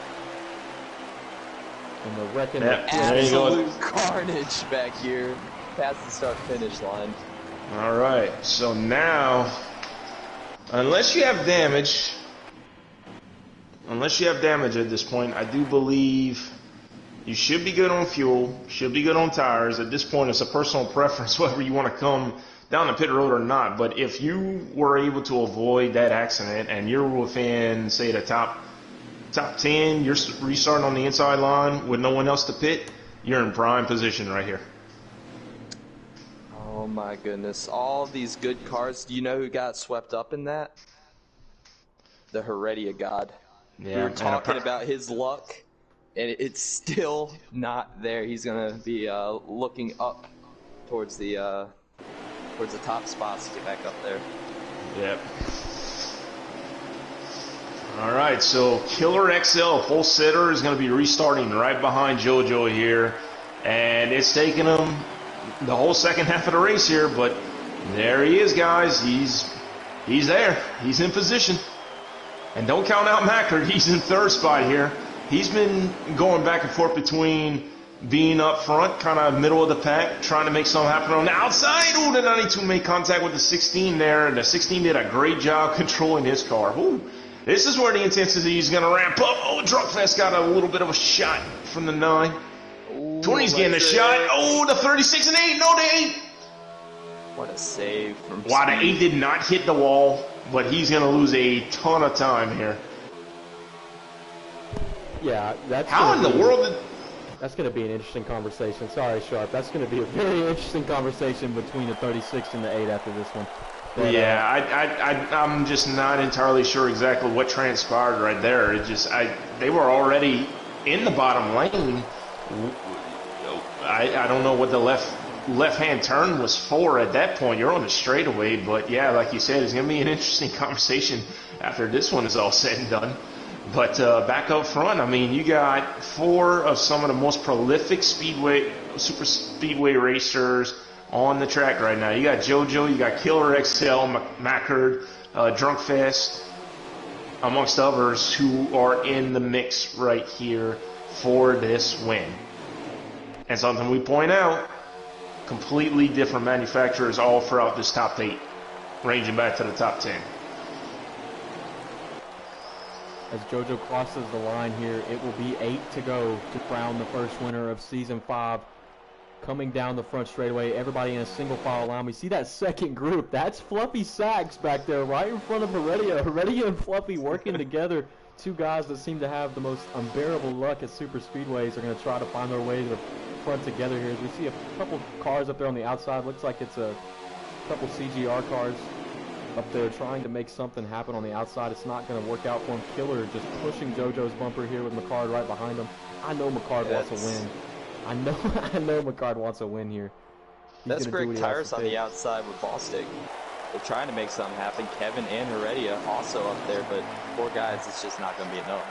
And the wrecking. Absolute carnage back here past the start finish line. All right, so now, unless you have damage at this point, I do believe you should be good on fuel, should be good on tires. At this point, it's a personal preference whether you want to come down the pit road or not. But if you were able to avoid that accident and you're within, say, the top 10, you're restarting on the inside line with no one else to pit, you're in prime position right here. Oh my goodness. All these good cars. Do you know who got swept up in that? The Heredia God. Yeah, we were talking about his luck, and it's still not there. He's going to be looking up towards the top spots to get back up there. Yep. All right, so Killer XL, pole sitter, is going to be restarting right behind JoJo here, and it's taking him the whole second half of the race here, but there he is, guys. He's there. He's in position. And don't count out Mackard. He's in 3rd spot here. He's been going back and forth between being up front, kind of middle of the pack, trying to make something happen on the outside. Ooh, the 92 made contact with the 16 there, and the 16 did a great job controlling his car. Ooh, this is where the intensity is going to ramp up. Oh, Drunkfest got a little bit of a shot from the 9. 20's getting a shot. Oh, the 36 and 8. No, the 8. What a save from Wow, the 8 did not hit the wall, but he's going to lose a ton of time here. Yeah, that's. How in the world? That's going to be an interesting conversation. Sorry, Sharp. That's going to be a very interesting conversation between the 36 and the 8 after this one. But, yeah, I'm just not entirely sure exactly what transpired right there. It just, they were already in the bottom lane. I don't know what the left-hand turn was for at that point. You're on the straightaway, but yeah, like you said, it's going to be an interesting conversation after this one is all said and done. But back up front, I mean, you got 4 of some of the most prolific super speedway racers on the track right now. You got JoJo, you got Killer XL, Mackard, Drunkfest, amongst others who are in the mix right here for this win. And something we point out, completely different manufacturers all throughout this top 8, ranging back to the top 10. As JoJo crosses the line here, it will be 8 to go to crown the first winner of Season 5. Coming down the front straightaway, everybody in a single file line. We see that second group. That's Fluffy Sacks back there right in front of Heredia. Heredia and Fluffy working together. 2 guys that seem to have the most unbearable luck at super speedways are going to try to find their way to the front together here. As we see a couple cars up there on the outside. Looks like it's a couple CGR cars up there trying to make something happen on the outside. It's not going to work out for him. Killer just pushing JoJo's bumper here with McCard right behind him. I know McCard wants to win. I know McCard wants a win here. That's Greg Tires on the outside with Ballstick. They're trying to make something happen. Kevin and Heredia also up there, but 4 guys, it's just not going to be enough.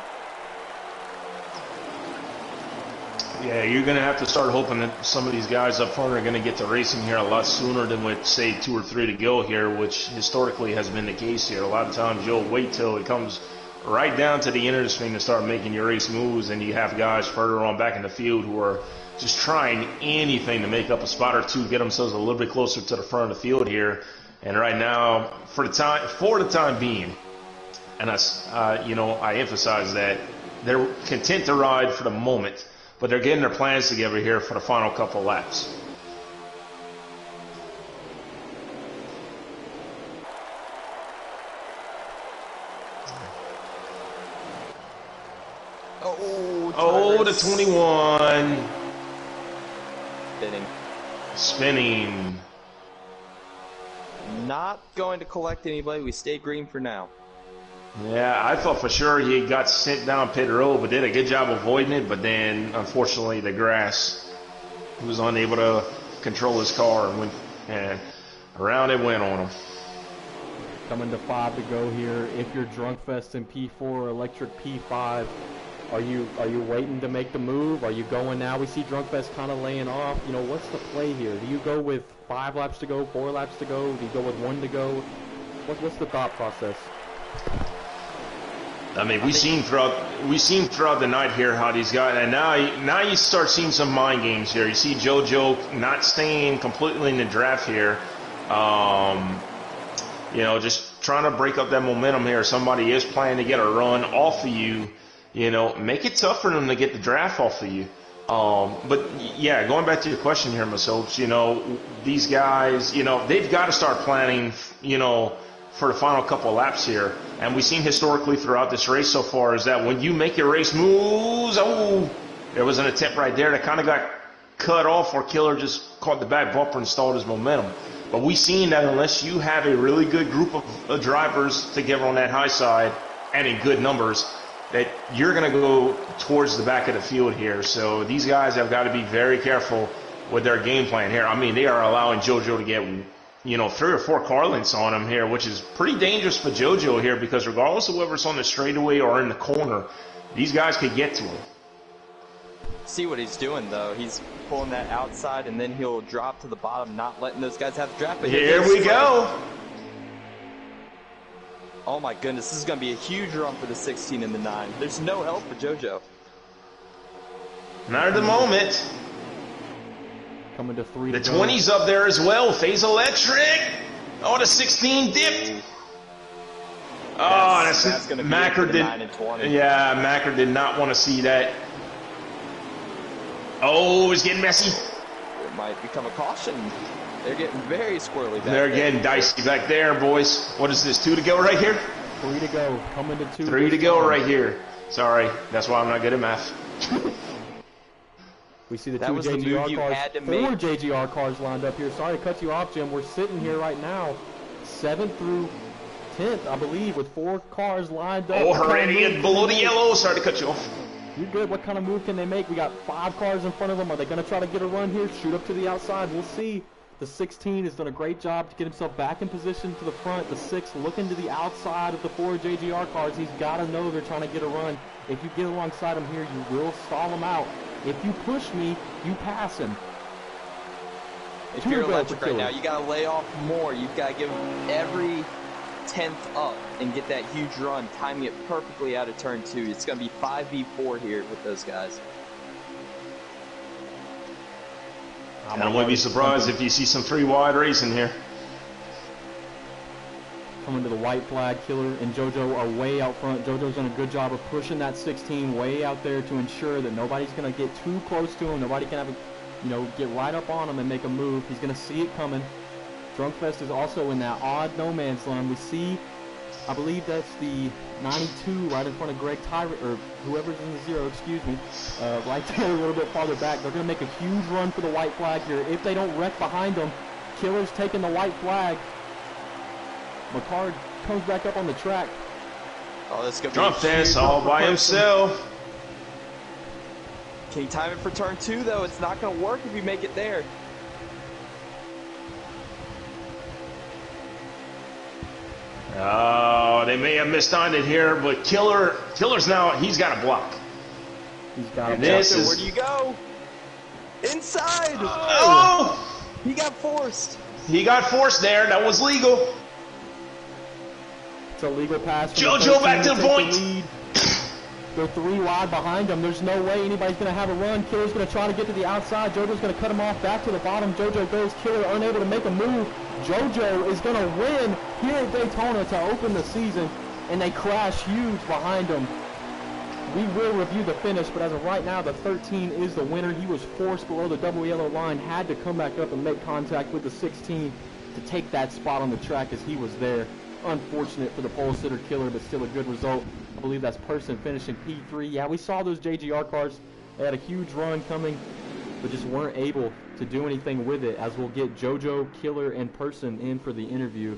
Yeah, you're going to have to start hoping that some of these guys up front are going to get to racing here a lot sooner than with, say, 2 or 3 to go here, which historically has been the case here. A lot of times you'll wait till it comes right down to the end of the swing to start making your race moves, and you have guys further on back in the field who are just trying anything to make up a spot or two, get themselves a little bit closer to the front of the field here. And right now, for the time being, and I emphasize that they're content to ride for the moment, but they're getting their plans together here for the final couple laps. Oh, the 21. Spinning. Not going to collect anybody. We stay green for now. Yeah, I thought for sure he got sent down pit road, but did a good job avoiding it. But then, unfortunately, the grass, he was unable to control his car, and around it went on him. Coming to 5 to go here. If you're Drunk Fest in P4, Electric P5, are you waiting to make the move? Are you going now? We see Drunk Fest kind of laying off. What's the play here? Do you go with 5 laps to go, 4 laps to go? Do you go with 1 to go? What's the thought process? I mean, we've seen throughout the night here how these guys, and now you start seeing some mind games here. You see JoJo not staying completely in the draft here. Just trying to break up that momentum here. Somebody is planning to get a run off of you. Make it tough for them to get the draft off of you. But yeah, going back to your question here, masopes, these guys, they've got to start planning, for the final couple of laps here. And we've seen historically throughout this race so far is that when you make your race moves, there was an attempt right there that kind of got cut off, or Killer just caught the back bumper and stalled his momentum. But we've seen that unless you have a really good group of drivers together on that high side and in good numbers, that you're going to go towards the back of the field here. So these guys have got to be very careful with their game plan here. I mean, they are allowing JoJo to get, 3 or 4 car lengths on him here, which is pretty dangerous for JoJo here, because regardless of whether it's on the straightaway or in the corner, these guys could get to him. See what he's doing, though. He's pulling that outside, and then he'll drop to the bottom, not letting those guys have the draft. But here we go. Oh my goodness, this is going to be a huge run for the 16 and the 9. There's no help for JoJo. Not at the moment. Coming to 3. The 20's up there as well. Phase Electric. Oh, the 16 dipped. That's going to be Macker the 9 and 20. Yeah, Macker did not want to see that. Oh, it's getting messy. It might become a caution. They're getting very squirrely back They're getting dicey back there, boys. What is this, 2 to go right here? 3 to go. Coming to 2. 3 to go right here. Sorry, that's why I'm not good at math. We see the that 2 was the move JGR you cars, had to 4 make. JGR cars lined up here. Sorry to cut you off, Jim. We're sitting here right now, 7th through 10th, I believe, with 4 cars lined up. Oh, already below the yellow. Sorry to cut you off. You're good. What kind of move can they make? We got 5 cars in front of them. Are they going to try to get a run here? Shoot up to the outside. We'll see. The 16 has done a great job to get himself back in position to the front. The 6 looking to the outside of the 4 JGR cars. He's got to know they're trying to get a run. If you get alongside him here, you will stall him out. If you push me, you pass him. If you're Electric right now, you got to lay off more. You've got to give every 10th up and get that huge run, timing it perfectly out of turn 2. It's going to be 5v4 here with those guys. I wouldn't be surprised if you see some 3 wide racing here. Coming to the white flag, Killer and JoJo are way out front. JoJo's done a good job of pushing that 16 way out there to ensure that nobody's going to get too close to him. Nobody can have get right up on him and make a move. He's going to see it coming. Drunkfest is also in that odd no man's land. We see, I believe that's the 92 right in front of Gr.3, or whoever's in the 0, excuse me, right there a little bit farther back. They're going to make a huge run for the white flag here. If they don't wreck behind them, Killer's taking the white flag. McCard comes back up on the track. Oh, that's going to be Drunkfest all by himself. Can you time it for turn 2, though? It's not going to work if you make it there. Oh, they may have mistimed it here, but Killer's now, he's got a block. He's got and this is... Where do you go? Inside! Oh! He got forced. He got forced there. That was legal. It's a legal pass from the JoJo 13 back to the take point. the lead. They're 3 wide behind them. There's no way anybody's going to have a run. Killer's going to try to get to the outside. JoJo's going to cut him off back to the bottom. JoJo goes. Killer unable to make a move. JoJo is going to win here at Daytona to open the season, and they crash huge behind him. We will review the finish, but as of right now, the 13 is the winner. He was forced below the double yellow line, had to come back up and make contact with the 16 to take that spot on the track as he was there. Unfortunate for the pole sitter Killer, but still a good result. I believe that's Person finishing P3. Yeah, we saw those JGR cars. They had a huge run coming, but just weren't able to do anything with it, as we'll get JoJo, Killer, and Person in for the interview.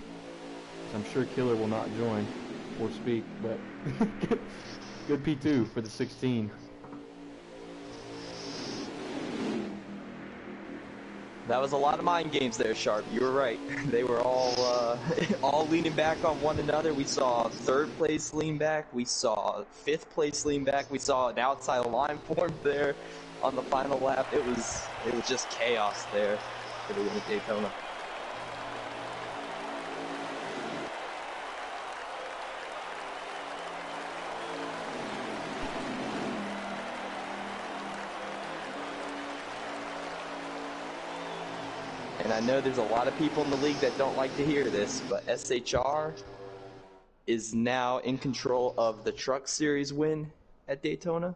I'm sure Killer will not join or speak, but good P2 for the 16. That was a lot of mind games there, Sharp. You were right. They were all all leaning back on one another. We saw third place lean back. We saw fifth place lean back. We saw an outside line formed there on the final lap. It was just chaos there for the win at Daytona. And I know there's a lot of people in the league that don't like to hear this, but SHR is now in control of the Truck Series win at Daytona.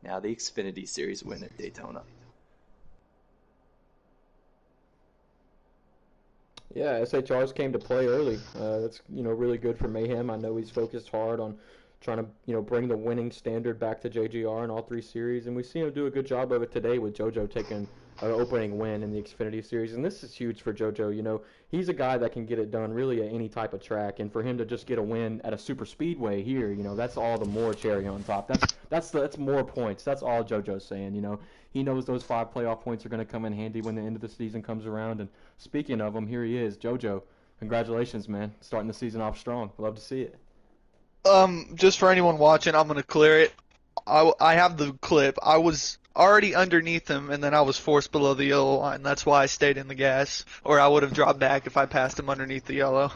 Now the Xfinity Series win at Daytona. Yeah, SHRs came to play early. That's really good for Mayhem. I know he's focused hard on trying to bring the winning standard back to JGR in all 3 series, and we see him do a good job of it today with JoJo taking an opening win in the Xfinity Series, and this is huge for JoJo. He's a guy that can get it done really at any type of track, and for him to just get a win at a super speedway here, that's all the more cherry on top. That's more points. That's all JoJo's saying. He knows those 5 playoff points are going to come in handy when the end of the season comes around. And speaking of them, here he is, JoJo. Congratulations, man, starting the season off strong. Love to see it. Just for anyone watching, I'm gonna clear it. I have the clip. I was already underneath him, and then I was forced below the yellow line. That's why I stayed in the gas, or I would have dropped back if I passed him underneath the yellow.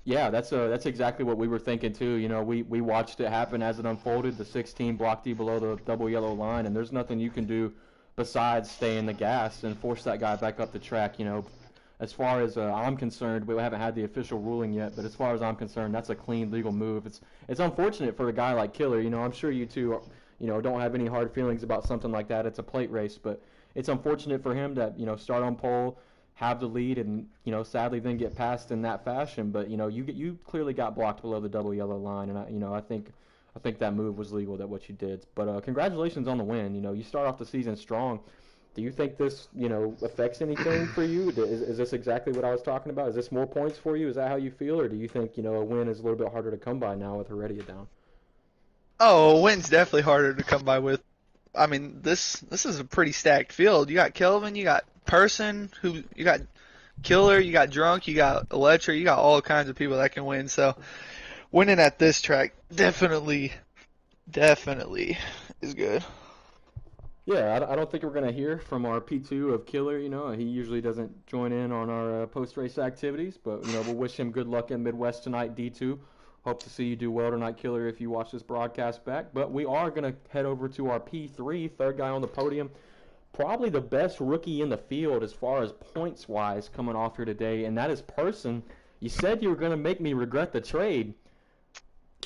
Yeah, that's exactly what we were thinking too. We watched it happen as it unfolded. The 16 blocked you below the double yellow line, and there's nothing you can do besides stay in the gas and force that guy back up the track. As far as I'm concerned, we haven't had the official ruling yet, but as far as I'm concerned, that's a clean legal move. It's unfortunate for a guy like Killer. I'm sure you two, don't have any hard feelings about something like that. It's a plate race, but it's unfortunate for him to, start on pole, have the lead, and sadly then get passed in that fashion. But you clearly got blocked below the double yellow line, and I think that move was legal, that what you did. But congratulations on the win. You start off the season strong. Do you think this, affects anything for you? Is this exactly what I was talking about? Is this more points for you? Is that how you feel? Or do you think, a win is a little bit harder to come by now with Heredia down? Oh, a win's definitely harder to come by with. I mean, this is a pretty stacked field. You got Kelvin, you got Person, you got Killer, you got Drunk, you got Electra, you got all kinds of people that can win. So winning at this track definitely is good. Yeah, I don't think we're going to hear from our P2 of Killer. He usually doesn't join in on our post-race activities, but, we'll wish him good luck in Midwest tonight, D2. Hope to see you do well tonight, Killer, if you watch this broadcast back. But we are going to head over to our P3, third guy on the podium. Probably the best rookie in the field as far as points-wise coming off here today, and that is Person. You said you were going to make me regret the trade.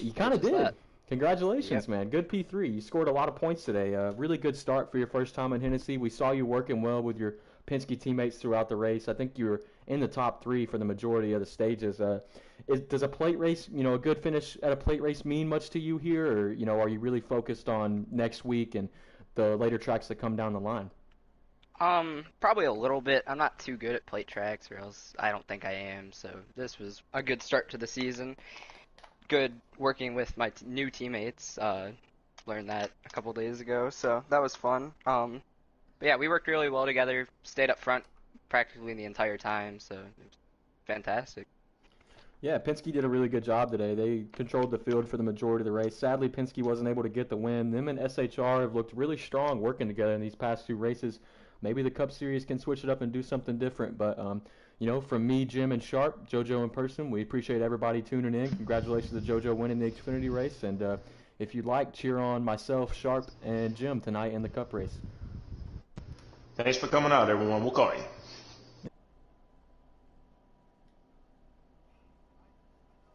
You kind of did. Congratulations, man. Good P3. You scored a lot of points today. Really good start for your first time in Hennessy. We saw you working well with your Penske teammates throughout the race. I think you were in the top 3 for the majority of the stages. Does a plate race, a good finish at a plate race mean much to you here? Or, are you really focused on next week and the later tracks that come down the line? Probably a little bit. I'm not too good at plate tracks, or else I don't think I am. So this was a good start to the season. Good working with my new teammates. Learned that a couple days ago, so that was fun. But yeah, we worked really well together. Stayed up front practically the entire time, so it was fantastic. Yeah, Penske did a really good job today. They controlled the field for the majority of the race. Sadly, Penske wasn't able to get the win. Them and SHR have looked really strong working together in these past 2 races. Maybe the Cup Series can switch it up and do something different, but from me, Jim, and Sharp, JoJo in person, we appreciate everybody tuning in. Congratulations to JoJo winning the Xfinity race. And if you'd like, cheer on myself, Sharp, and Jim tonight in the Cup race. Thanks for coming out, everyone. We'll call you.